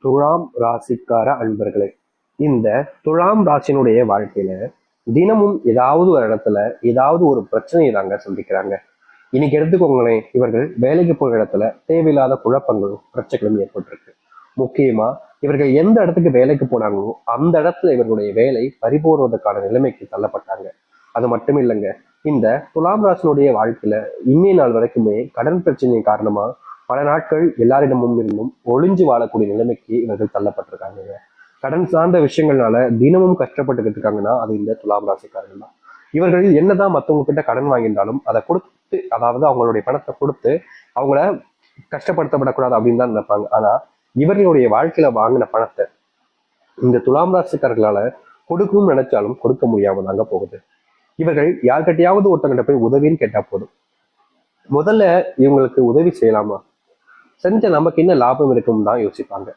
துலாம் ராசிக்கார அன்பர்களே, இந்த துலாம் ராசினுடைய வாழ்க்கையில தினமும் ஏதாவது ஒரு இடத்துல ஏதாவது ஒரு பிரச்சனையை தாங்க சந்திக்கிறாங்க. இன்னைக்கு எடுத்துக்கோங்களேன், இவர்கள் வேலைக்கு போகிற இடத்துல தேவையில்லாத குழப்பங்களும் பிரச்சனைகளும் ஏற்பட்டிருக்கு. முக்கியமா இவர்கள் எந்த இடத்துக்கு வேலைக்கு போனாங்களோ அந்த இடத்துல இவர்களுடைய வேலை பறிபோடுவதற்கான நிலைமைக்கு தள்ளப்பட்டாங்க. அது மட்டும் இல்லைங்க, இந்த துலாம் ராசினுடைய வாழ்க்கையில இன்னைய நாள் வரைக்குமே கடன் பிரச்சனை காரணமா பல நாட்கள் எல்லாரிடமும் இருந்தும் ஒளிஞ்சு வாழக்கூடிய நிலைமைக்கு இவர்கள் தள்ளப்பட்டிருக்காங்க. கடன் சார்ந்த விஷயங்கள்னால தினமும் கஷ்டப்பட்டுக்கிட்டு இருக்காங்கன்னா அது இந்த துலாம் ராசிக்காரர்கள் தான். இவர்கள் என்னதான் மற்றவங்க கிட்ட கடன் வாங்கியிருந்தாலும் அதை கொடுத்து, அதாவது அவங்களுடைய பணத்தை கொடுத்து அவங்கள கஷ்டப்படுத்தப்படக்கூடாது அப்படின்னு தான் நினைப்பாங்க. ஆனா இவர்களுடைய வாழ்க்கையில வாங்கின பணத்தை இந்த துலாம் ராசிக்காரர்களால கொடுக்கணும்னு நினைச்சாலும் கொடுக்க முடியாம தாங்க போகுது. இவர்கள் யார்கிட்டயாவது ஒருத்தங்கிட்ட போய் உதவின்னு கேட்டா போதும், முதல்ல இவங்களுக்கு உதவி செய்யலாமா, செஞ்ச நமக்கு என்ன லாபம் இருக்குன்னு தான் யோசிப்பாங்க.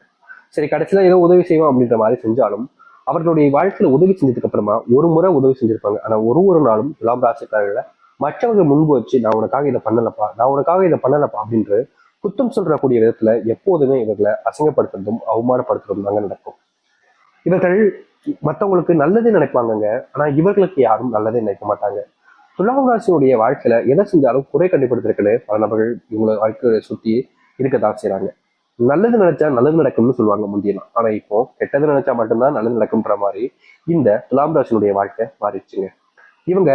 சரி, கடைசியில ஏதோ உதவி செய்வோம் அப்படின்ற மாதிரி செஞ்சாலும் அவர்களுடைய வாழ்க்கையில உதவி செஞ்சதுக்கு அப்புறமா ஒரு முறை உதவி செஞ்சிருப்பாங்க. ஆனா ஒரு நாளும் துலாம் ராசிக்காரர்கள மற்றவர்கள் முன்பு வச்சு நான் உனக்காக இதை பண்ணலப்பா, நான் உனக்காக இதை பண்ணலப்பா அப்படின்று குத்தம் சொல்றக்கூடிய விதத்துல எப்போதுமே இவர்களை அசிங்கப்படுத்துறதும் அவமானப்படுத்துறதும் தாங்க நடக்கும். இவர்கள் மற்றவங்களுக்கு நல்லதே நினைப்பாங்கங்க, ஆனா இவர்களுக்கு யாரும் நல்லதே நினைக்க மாட்டாங்க. துலாம் ராசியுடைய வாழ்க்கையில எதை செஞ்சாலும் குறை கண்டுபிடித்திருக்குன்னு பல நபர்கள் இவங்களை வாழ்க்கையை சுத்தி இருக்கத்தான் செய்யறாங்க. நல்லது நினைச்சா நல்லது நடக்கும்னு சொல்லுவாங்க முந்தியெல்லாம். ஆனா இப்போ கெட்டது நினைச்சா மட்டும்தான் நல்லது நடக்கும்ன்ற மாதிரி இந்த துலாம் ராசினுடைய வாழ்க்கை மாறிடுச்சுங்க. இவங்க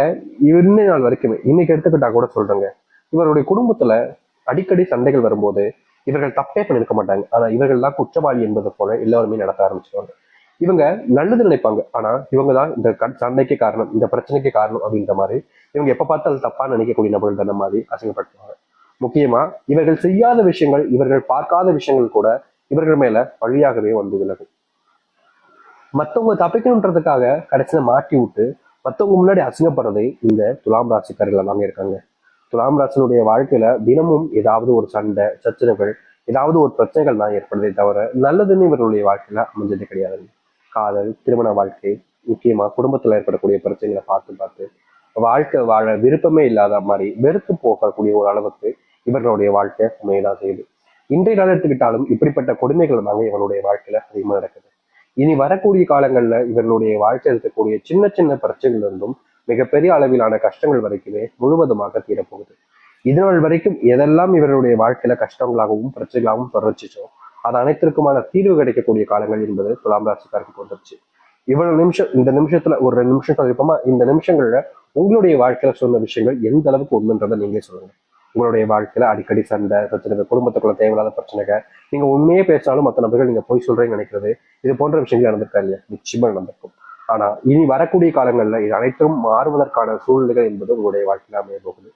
இன்னை நாள் வரைக்குமே, இன்னைக்கு எடுத்துக்கிட்டா கூட சொல்றேங்க, இவருடைய குடும்பத்துல அடிக்கடி சண்டைகள் வரும்போது இவர்கள் தப்பே பண்ணிருக்க மாட்டாங்க. ஆனா இவர்கள் தான் குற்றவாளி என்பது போல எல்லாருமே நடத்த ஆரம்பிச்சிருவாங்க. இவங்க நல்லது நினைப்பாங்க, ஆனா இவங்க தான் இந்த சண்டைக்கு காரணம், இந்த பிரச்சனைக்கு காரணம் அப்படின்ற மாதிரி இவங்க எப்ப பார்த்து அது தப்பா நினைக்கக்கூடிய நபர்கள் தான மாதிரி அசிங்கப்படுத்துவாங்க. முக்கியமா இவர்கள் செய்யாத விஷயங்கள், இவர்கள் பார்க்காத விஷயங்கள் கூட இவர்கள் மேல பழியாகவே வந்து விலகும். மத்தவங்க தப்பிக்கணுன்றதுக்காக கடைசியில மாட்டி விட்டு மத்தவங்க முன்னாடி அசிங்கப்படுறதே இந்த துலாம் ராசிக்காரர்கள் தாங்க இருக்காங்க. துலாம் ராசினுடைய வாழ்க்கையில தினமும் ஏதாவது ஒரு சண்டை சச்சரவுகள், ஏதாவது ஒரு பிரச்சனைகள் தான் ஏற்படுதே தவிர நல்லதுன்னு இவர்களுடைய வாழ்க்கையில அமைஞ்சது கிடையாது. காதல், திருமண வாழ்க்கை, முக்கியமா குடும்பத்துல ஏற்படக்கூடிய பிரச்சனைகளை பார்த்து பார்த்து வாழ்க்கை வாழ விருப்பமே இல்லாத மாதிரி வெறுத்து போகக்கூடிய ஒரு அளவுக்கு இவர்களுடைய வாழ்க்கை அமையதான் செய்யுது. இன்றைய நாள் எடுத்துக்கிட்டாலும் இப்படிப்பட்ட கொடுமைகள் தாங்க இவருடைய வாழ்க்கையில அதிகமா நடக்குது. இனி வரக்கூடிய காலங்கள்ல இவர்களுடைய வாழ்க்கையில் இருக்கக்கூடிய சின்ன சின்ன பிரச்சனைகள் இருந்தும் மிகப்பெரிய அளவிலான கஷ்டங்கள் வரைக்குமே முழுவதுமாக தீரப்போகுது. இதனால் வரைக்கும் எதெல்லாம் இவர்களுடைய வாழ்க்கையில கஷ்டங்களாகவும் பிரச்சனைகளாகவும் தொடர்ச்சிச்சோ அது அனைத்திற்குமான தீர்வு கிடைக்கக்கூடிய காலங்கள் என்பது துலாம் ராசிக்காருக்கு வந்துருச்சு. இவ்வளவு நிமிஷம், இந்த நிமிஷத்துல ஒரு 2 நிமிஷம் சொல்லிப்போமா, இந்த நிமிஷங்கள்ல உங்களுடைய வாழ்க்கையில சொன்ன விஷயங்கள் எந்த அளவுக்கு உண்மைன்றதை நீங்களே சொல்லுங்க. உங்களுடைய வாழ்க்கையில அடிக்கடி சண்டை பிரச்சனை, குடும்பத்துக்குள்ள தேவையில்லாத பிரச்சனைகள், நீங்க உண்மையே பேசினாலும் மற்ற நபர்கள் நீங்க போய் சொல்றேன்னு நினைக்கிறது, இது போன்ற விஷயங்கள் நடந்திருக்கா இல்லையா? நிச்சயமா நடந்திருக்கும். ஆனா இனி வரக்கூடிய காலங்கள்ல இது அனைத்தும் மாறுவதற்கான சூழ்நிலைகள் என்பது உங்களுடைய வாழ்க்கையில அமைய போகுது.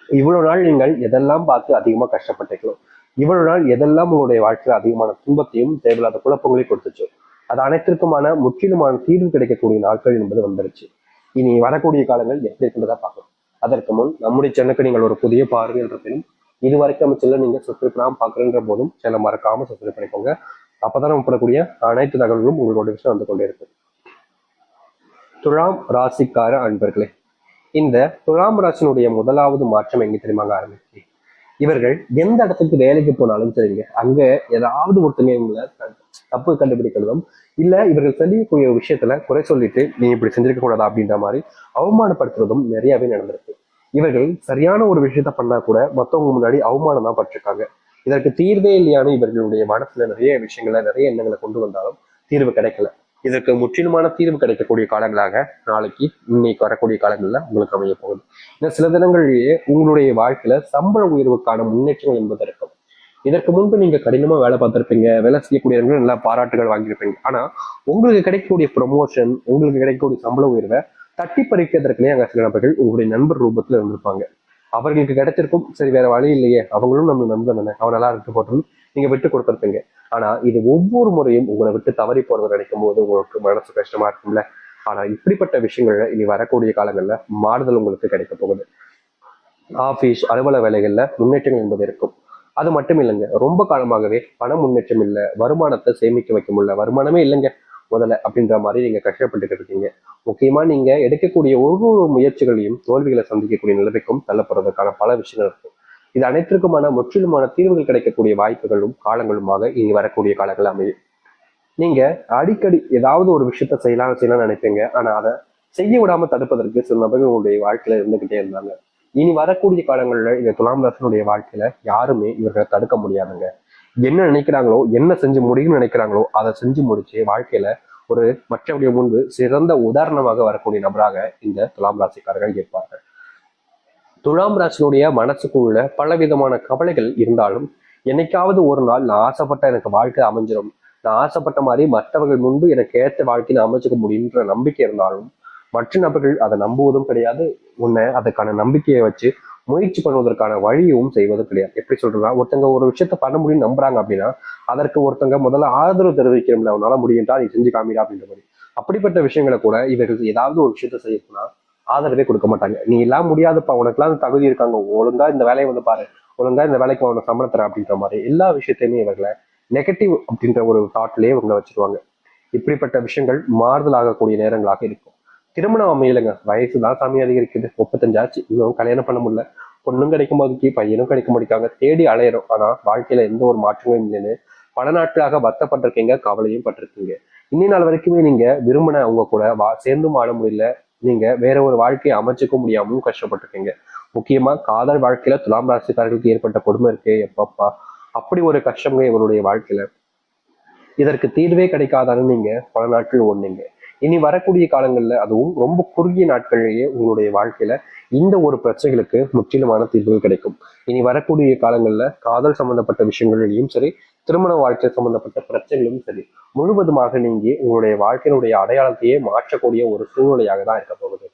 இவ்வளவு நாள் நீங்கள் எதெல்லாம் பார்த்து அதிகமா கஷ்டப்பட்டீங்களோ, இவ்வளவு நாள் எதெல்லாம் உங்களுடைய வாழ்க்கையில அதிகமான துன்பத்தையும் தேவையில்லாத குழப்பங்களையும் கொடுத்துச்சோ அது அனைத்திற்குமான முற்றிலுமான தீர்வு கிடைக்கக்கூடிய நாட்கள் என்பது வந்துருச்சு. இனி வரக்கூடிய காலங்கள் எப்படி இருக்கின்றதா பார்க்கணும். அதற்கு முன் நம்முடைய சேனலுக்கு நீங்கள் ஒரு புதிய பார்வை என்ற பெரும் இதுவரைக்கும் அமைச்சல நீங்க சப்ஸ்கிரைப் பண்ணாம பாக்குறேன்ற போதும் சேனல் மறக்காம சப்ஸ்கிரைப் பண்ணிக்கோங்க. அப்பதான் நம்ம போடக்கூடிய அனைத்து தகவல்களும் உங்களோட விஷயம் வந்து கொண்டே இருக்கு. துலாம் ராசிக்கார அன்பர்களே, இந்த துலாம் ராசினுடைய முதலாவது மாற்றம் எங்க தெரியுமாங்க ஆரம்பிச்சு, இவர்கள் எந்த இடத்துக்கு வேலைக்கு போனாலும் சரிங்க, அங்க ஏதாவது ஒருத்தங்க இவங்களை தப்பு கண்டுபிடிக்கிறதும் இல்ல இவர்கள் செய்யக்கூடிய விஷயத்துல குறை சொல்லிட்டு நீ இப்படி செஞ்சிருக்க கூடாது அப்படின்ற மாதிரி அவமானப்படுத்துறதும் நிறையவே நடந்திருக்கு. இவர்கள் சரியான ஒரு விஷயத்த பண்ணா கூட மத்தவங்க முன்னாடி அவமானம் தான் பட்டிருக்காங்க. இதற்கு தீர்வே இல்லையானு இவர்களுடைய மனசுல நிறைய விஷயங்களை, நிறைய எண்ணங்களை கொண்டு வந்தாலும் தீர்வு கிடைக்கல. இதற்கு முற்றிலுமான தீர்வு கிடைக்கக்கூடிய காலங்களாக நாளைக்கு இன்னைக்கு வரக்கூடிய காலங்கள்ல உங்களுக்கு அமைய போகுது. இந்த சில தினங்களிலேயே உங்களுடைய வாழ்க்கையில சம்பள உயர்வுக்கான முன்னேற்றங்கள் என்பது இருக்கும். இதற்கு முன்பு நீங்க கடினமா வேலை பார்த்திருப்பீங்க, வேலை செய்யக்கூடியவங்களும் நல்லா பாராட்டுகள் வாங்கியிருப்பீங்க. ஆனா உங்களுக்கு கிடைக்கக்கூடிய ப்ரொமோஷன், உங்களுக்கு கிடைக்கக்கூடிய சம்பள உயர்வை தட்டி பறிக்கிறதுக்குனே அங்க சில நபர்கள் உங்களுடைய நண்பர் ரூபத்துல இருந்திருப்பாங்க. அவர்களுக்கு கிடைச்சிருக்கும், சரி வேற வழி இல்லையே, அவங்களும் நம்ம நண்பன் தானே, அவன் நல்லா இருக்கு போட்டோம் நீங்க விட்டு கொடுத்துருப்பீங்க. ஆனா இது ஒவ்வொரு முறையும் உங்களை விட்டு தவறி போறதை நினைக்கும் போது உங்களுக்கு மனசு கஷ்டமா இருக்கும்ல. ஆனா இப்படிப்பட்ட விஷயங்கள்ல இனி வரக்கூடிய காலங்கள்ல மாறுதல் உங்களுக்கு கிடைக்க போகுது. ஆபீஸ் அலுவலக வேலைகள்ல முன்னேற்றங்கள் என்பது இருக்கும். அது மட்டும் இல்லைங்க, ரொம்ப காலமாகவே பண முன்னேற்றம் இல்லை, வருமானத்தை சேமிக்க வைக்க முடியல, வருமானமே இல்லைங்க முதல்ல அப்படின்ற மாதிரி நீங்க கஷ்டப்பட்டுக்கிட்டு இருக்கீங்க. முக்கியமா நீங்க எடுக்கக்கூடிய ஒவ்வொரு முயற்சிகளையும் தோல்விகளை சந்திக்கக்கூடிய நிலைமைக்கும் தள்ளப்படுறதுக்கான பல விஷயங்கள் இருக்கும். இது அனைத்திற்குமான முற்றிலுமான தீர்வுகள் கிடைக்கக்கூடிய வாய்ப்புகளும் காலங்களுமாக இனி வரக்கூடிய காலங்கள் அமையும். நீங்க அடிக்கடி ஏதாவது ஒரு விஷயத்த செய்யலாம்னு நினைப்பீங்க. ஆனா அதை செய்ய விடாம தடுப்பதற்கு சில நபர்கள் உங்களுடைய வாழ்க்கையில இருந்துகிட்டே இருந்தாங்க. இனி வரக்கூடிய காலங்கள்ல இந்த துலாம் ராசினுடைய வாழ்க்கையில யாருமே இவர்களை தடுக்க முடியாதுங்க. என்ன நினைக்கிறாங்களோ, என்ன செஞ்சு முடியும்னு நினைக்கிறாங்களோ அதை செஞ்சு முடிச்சு வாழ்க்கையில ஒரு மற்றவருடைய முன்பு சிறந்த உதாரணமாக வரக்கூடிய நபராக இந்த துலாம் ராசிக்காரர்கள் இருப்பார்கள். துலாம் ராசினுடைய மனசுக்குள்ள பலவிதமான கவலைகள் இருந்தாலும் என்னைக்காவது ஒரு நாள் நான் ஆசைப்பட்ட எனக்கு வாழ்க்கை அமைஞ்சிடும், நான் ஆசைப்பட்ட மாதிரி மற்றவர்கள் முன்பு எனக்கு ஏற்ற வாழ்க்கையை அமைச்சுக்க முடியுன்ற நம்பிக்கை இருந்தாலும் மற்ற நபர்கள் அதை நம்புவதும் கிடையாது. உன்னை அதுக்கான நம்பிக்கையை வச்சு முயற்சி பண்ணுவதற்கான வழியும் செய்வதும் கிடையாது. எப்படி சொல்றதுன்னா, ஒருத்தங்க ஒரு விஷயத்த பண்ண முடியும்னு நம்புறாங்க அப்படின்னா அதற்கு ஒருத்தங்க முதல்ல ஆதரவு தெரிவிக்கிறோம்ல, உன்னால முடியும்டா, நீ செஞ்சு காமிடா அப்படின்ற மாதிரி. அப்படிப்பட்ட விஷயங்களை கூட இவர்கள் ஏதாவது ஒரு விஷயத்த செய்யணும்னா ஆதரவே கொடுக்க மாட்டாங்க. நீ எல்லாம் முடியாதுப்பா, உனக்குலாம் தகுதி இருக்காங்க, ஒழுங்கா இந்த வேலையை வந்து பாரு, ஒழுங்கா இந்த வேலைக்கு அவனை சம்பளம் அப்படின்ற மாதிரி எல்லா விஷயத்தையுமே இவர்களை நெகட்டிவ் அப்படின்ற ஒரு தாட்லயே இவங்களை வச்சிருவாங்க. இப்படிப்பட்ட விஷயங்கள் மாறுதல் ஆகக்கூடிய நேரங்களாக இருக்கும். திருமணம் அமையலைங்க, வயசு தான் சாமி அதிகரிக்குது, 35 ஆச்சு, இன்னும் கல்யாணம் பண்ண முடியல, பொண்ணும் கிடைக்க மாட்டேங்கி பையனும் கிடைக்க மாட்டேங்காங்க, தேடி அலையிறோம், ஆனா வாழ்க்கையில எந்த ஒரு மாற்றமும் இல்லைன்னு பல நாட்களாக வருத்தப்பட்டிருக்கீங்க, கவலையும் பட்டிருக்கீங்க. இன்னி நாள் வரைக்குமே நீங்க விரும்பின அவங்க கூட சேர்ந்தும் வாழ முடியல, நீங்க வேற ஒரு வாழ்க்கையை அமைச்சுக்க முடியாமலும் கஷ்டப்பட்டிருக்கீங்க. முக்கியமா காதல் வாழ்க்கையில துலாம் ராசிக்காரர்களுக்கு ஏற்பட்ட கொடுமை இருக்கு எப்பப்பா, அப்படி ஒரு கஷ்டங்க இவருடைய வாழ்க்கையில. இதற்கு தீர்வே கிடைக்காதான்னு நீங்க பல நாட்கள் ஓடுனீங்க. இனி வரக்கூடிய காலங்கள்ல, அதுவும் ரொம்ப குறுகிய நாட்கள்லயே உங்களுடைய வாழ்க்கையில இந்த ஒரு பிரச்சனைகளுக்கு முற்றிலுமான தீர்வுகள் கிடைக்கும். இனி வரக்கூடிய காலங்கள்ல காதல் சம்பந்தப்பட்ட விஷயங்களையும் சரி, திருமண வாழ்க்கை சம்பந்தப்பட்ட பிரச்சனைகளும் சரி, முழுவதுமாக நீங்கி உங்களுடைய வாழ்க்கையினுடைய அடையாளத்தையே மாற்றக்கூடிய ஒரு சூழ்நிலையாக தான் இருக்க போகுது.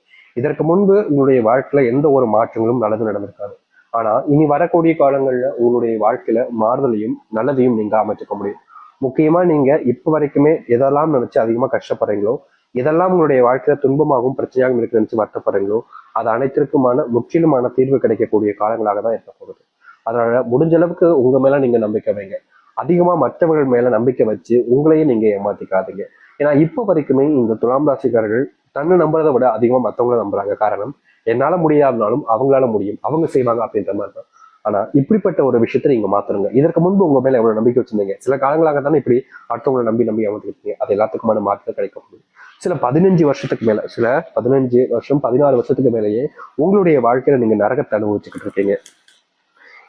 இதற்கு முன்பு உங்களுடைய வாழ்க்கையில எந்த ஒரு மாற்றங்களும் நடந்திருக்காது. ஆனா இனி வரக்கூடிய காலங்கள்ல உங்களுடைய வாழ்க்கையில மாறுதலையும் நல்லதையும் நீங்க அமைச்சுக்க முடியும். முக்கியமா நீங்க இப்ப வரைக்குமே எதெல்லாம் நினைச்சு அதிகமா கஷ்டப்படுறீங்களோ, எதெல்லாம் உங்களுடைய வாழ்க்கையில துன்பமாகவும் பிரச்சனையாகவும் இருக்கு நினைச்சு வருத்தப்படுறீங்களோ, அது அனைத்திற்குமான முற்றிலுமான தீர்வு கிடைக்கக்கூடிய காலங்களாக தான் இருக்க போகுது. அதனால முடிஞ்ச அளவுக்கு உங்க மேல நீங்க நம்பிக்கை வைங்க. அதிகமா மற்றவர்கள் மேல நம்பிக்கை வச்சு உங்களையே நீங்க ஏமாத்திக்காதீங்க. ஏன்னா இப்ப வரைக்குமே இந்த துலாம் ராசிக்காரர்கள் தன்னை நம்புறதை விட அதிகமா மற்றவங்கள நம்புறாங்க. காரணம், என்னால முடியாதுனாலும் அவங்களால முடியும், அவங்க செய்வாங்க அப்படின்ற மாதிரி தான். ஆனா இப்படிப்பட்ட ஒரு விஷயத்த நீங்க மாத்தணுங்க. இதற்கு முன்பு உங்க மேல எவ்வளவு நம்பிக்கை வச்சிருந்தீங்க, சில காலங்களாக தானே இப்படி அடுத்தவங்களை நம்பி ஏமாத்திருக்கீங்க. அது எல்லாத்துக்குமான மாற்றத்தை கிடைக்க முடியும். சில 15 வருஷத்துக்கு மேல, சில 15 வருஷம் 16 வருஷத்துக்கு மேலேயே உங்களுடைய வாழ்க்கையில நீங்க நரகத்தை அனுபவிச்சுக்கிட்டு இருக்கீங்க.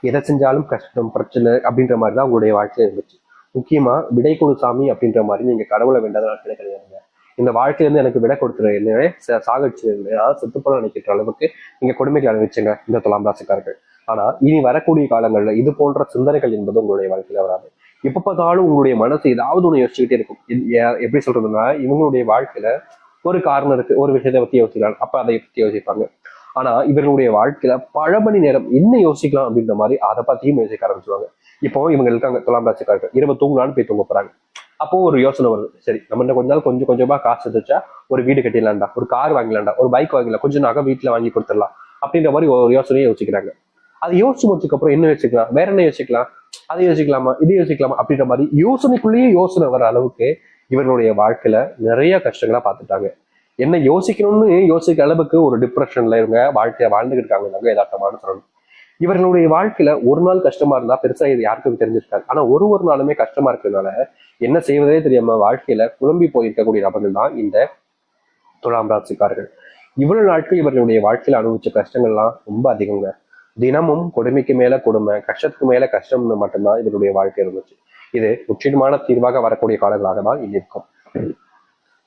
எதை செஞ்சாலும் கஷ்டம் பிரச்சனை அப்படின்ற மாதிரி தான் உங்களுடைய வாழ்க்கையில இருந்துச்சு. முக்கியமா விடை கொடு சாமி அப்படின்ற மாதிரி நீங்க கடவுளை வேண்டாத நாட்களே கிடையாதுங்க. இந்த வாழ்க்கையில இருந்து எனக்கு விடை கொடுத்துரு, என்னவே சாகடிச்சு செத்துப்போல நினைக்கிற அளவுக்கு நீங்க கொடுமைகள் அனுபவிச்சுங்க இந்த துலாம் ராசிக்காரர்கள். ஆனா இனி வரக்கூடிய காலங்கள்ல இது போன்ற சிந்தனைகள் என்பது உங்களுடைய வாழ்க்கையில வராது. எப்ப பார்த்தாலும் உங்களுடைய மனசு ஏதாவது ஒண்ணு யோசிச்சுக்கிட்டே இருக்கும். எப்படி சொல்றதுன்னா, இவங்களுடைய வாழ்க்கையில ஒரு காரணம் இருக்கு, ஒரு விஷயத்தை பத்தி யோசிக்கலாம், அப்ப அதை பத்தி யோசிப்பாங்க. ஆனா இவர்களுடைய வாழ்க்கையில பல மணி நேரம் என்ன யோசிக்கலாம் அப்படின்ற மாதிரி அதை பத்தியும் யோசிக்க ஆரம்பிச்சுவாங்க. இப்போ இவங்க இருக்காங்க துலாம் ராசிக்காரர்கள், இரவு தூங்கலான்னு போய் தூங்க போறாங்க. அப்போ ஒரு யோசனை வருது, சரி நம்ம கொஞ்ச நாள் கொஞ்சம் கொஞ்சமா காசு வச்சா ஒரு வீடு கட்டிடலாம்டா, ஒரு கார் வாங்கலாம்டா, ஒரு பைக் வாங்கலாம், கொஞ்சம் நகை வீட்டுல வாங்கி கொடுத்துடலாம் அப்படின்ற மாதிரி ஒரு யோசனையை யோசிக்கிறாங்க. அது யோசிச்சு முடிச்சதுக்கு அப்புறம் என்ன யோசிக்கலாம், வேற என்ன யோசிக்கலாம், அதை யோசிக்கலாமா, இது யோசிக்கலாமா அப்படின்ற மாதிரி யோசனைக்குள்ளேயே யோசனை வர அளவுக்கு இவர்களுடைய வாழ்க்கையில நிறைய கஷ்டங்களா பார்த்துட்டாங்க. என்ன யோசிக்கணும்னு யோசிக்கிற அளவுக்கு ஒரு டிப்ரெஷன்ல இவங்க வாழ்க்கைய வாழ்ந்துகிட்டு இருக்காங்க. யதார்த்தமான சொல்லணும். இவர்களுடைய வாழ்க்கையில ஒரு நாள் கஷ்டமா இருந்தா பெருசா இது யாருக்கும் தெரிஞ்சிருக்காரு. ஆனா ஒரு நாளுமே கஷ்டமா இருக்கிறதுனால என்ன செய்வதே தெரியாம வாழ்க்கையில குழம்பி போயிருக்கக்கூடிய நபர்கள் தான் இந்த துலாம் ராசிக்காரர்கள். இவ்வளவு நாட்கள் இவர்களுடைய வாழ்க்கையில அனுபவிச்ச கஷ்டங்கள்லாம் ரொம்ப அதிகங்க. தினமும் கொடுமைக்கு மேல கொடுமை, கஷ்டத்துக்கு மேல கஷ்டம்னு மட்டும்தான் இவருடைய வாழ்க்கை இருந்துச்சு. இது முற்றிலுமான தீர்வாக வரக்கூடிய காலங்களாக தான் இது இருக்கும்.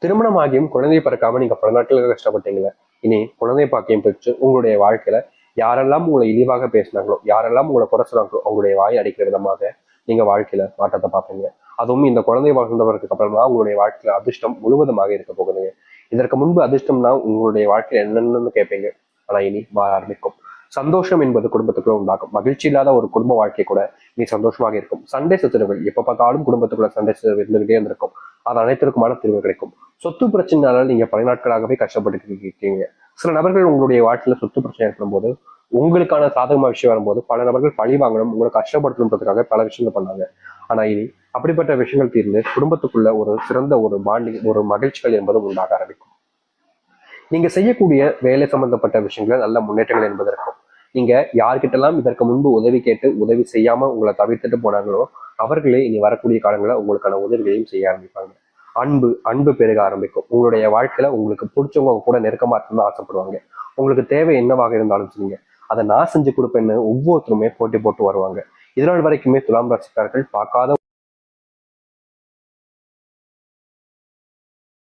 திருமணம் ஆகியும் குழந்தை பிறக்காம நீங்க பல நாட்களுக்கு கஷ்டப்பட்டீங்களே, இனி குழந்தை பாக்கியம் பெற்று உங்களுடைய வாழ்க்கையில யாரெல்லாம் உங்களை இழிவாக பேசினாங்களோ, யாரெல்லாம் உங்களை குறைச்சினாங்களோ அவங்களுடைய வாய் அடிக்கிற விதமாக நீங்க வாழ்க்கையில மாற்றத்தை பார்ப்பீங்க. அதுவும் இந்த குழந்தை வாழ்ந்தவருக்கு அப்புறமா உங்களுடைய வாழ்க்கையில அதிர்ஷ்டம் முழுவதுமாக இருக்க போகுதுங்க. இதற்கு முன்பு அதிர்ஷ்டம்னா உங்களுடைய வாழ்க்கையில என்னென்னு கேட்பீங்க. ஆனா இனி மாற ஆரம்பிக்கும். சந்தோஷம் என்பது குடும்பத்துக்குள்ள உண்டாகும். மகிழ்ச்சி இல்லாத ஒரு குடும்ப வாழ்க்கை கூட நீ சந்தோஷமாக இருக்கும். சண்டை சச்சரவுகள் எப்ப பார்த்தாலும் குடும்பத்துக்குள்ள சண்டை சச்சரவு இருந்துகிட்டே இருந்திருக்கும். அது அனைத்திற்குமான தீர்வு கிடைக்கும். சொத்து பிரச்சனைனால நீங்க பல நாட்களாகவே கஷ்டப்பட்டு இருக்கீங்க. சில நபர்கள் உங்களுடைய வாழ்க்கையில சொத்து பிரச்சனை ஏற்படும் போது, உங்களுக்கான சாதகமான விஷயம் வரும்போது பல நபர்கள் பழி வாங்கணும், உங்களை கஷ்டப்படுத்தணுன்றதுக்காக பல விஷயங்கள் பண்ணாங்க. ஆனா இனி அப்படிப்பட்ட விஷயங்கள் தீர்ந்து குடும்பத்துக்குள்ள ஒரு சிறந்த ஒரு பாண்டிங், ஒரு மகிழ்ச்சிகள் என்பதும் உண்டாக ஆரம்பிக்கும். நீங்க செய்யக்கூடிய வேலை சம்பந்தப்பட்ட விஷயங்கள் நல்ல முன்னேற்றங்கள் என்பது இருக்கும். நீங்க யார்கிட்டலாம் இதற்கு முன்பு உதவி கேட்டு உதவி செய்யாம உங்களை தவிர்த்துட்டு போனாங்களோ அவர்களே இனி வரக்கூடிய காலங்களில் உங்களுக்கான உதவிகளையும் செய்ய ஆரம்பிப்பாங்க. அன்பு அன்பு பெருக ஆரம்பிக்கும். உங்களுடைய வாழ்க்கையில உங்களுக்கு பிடிச்சவங்க கூட நெருக்கமா இருக்கணும்னு ஆசைப்படுவாங்க. உங்களுக்கு தேவை என்னவாக இருந்தாலும் சரிங்க, அதை நான் செஞ்சு கொடுப்பேன்னு ஒவ்வொருத்தருமே போட்டி போட்டு வருவாங்க. இதனால் வரைக்குமே துலாம் ராசிக்காரர்கள் பார்க்காத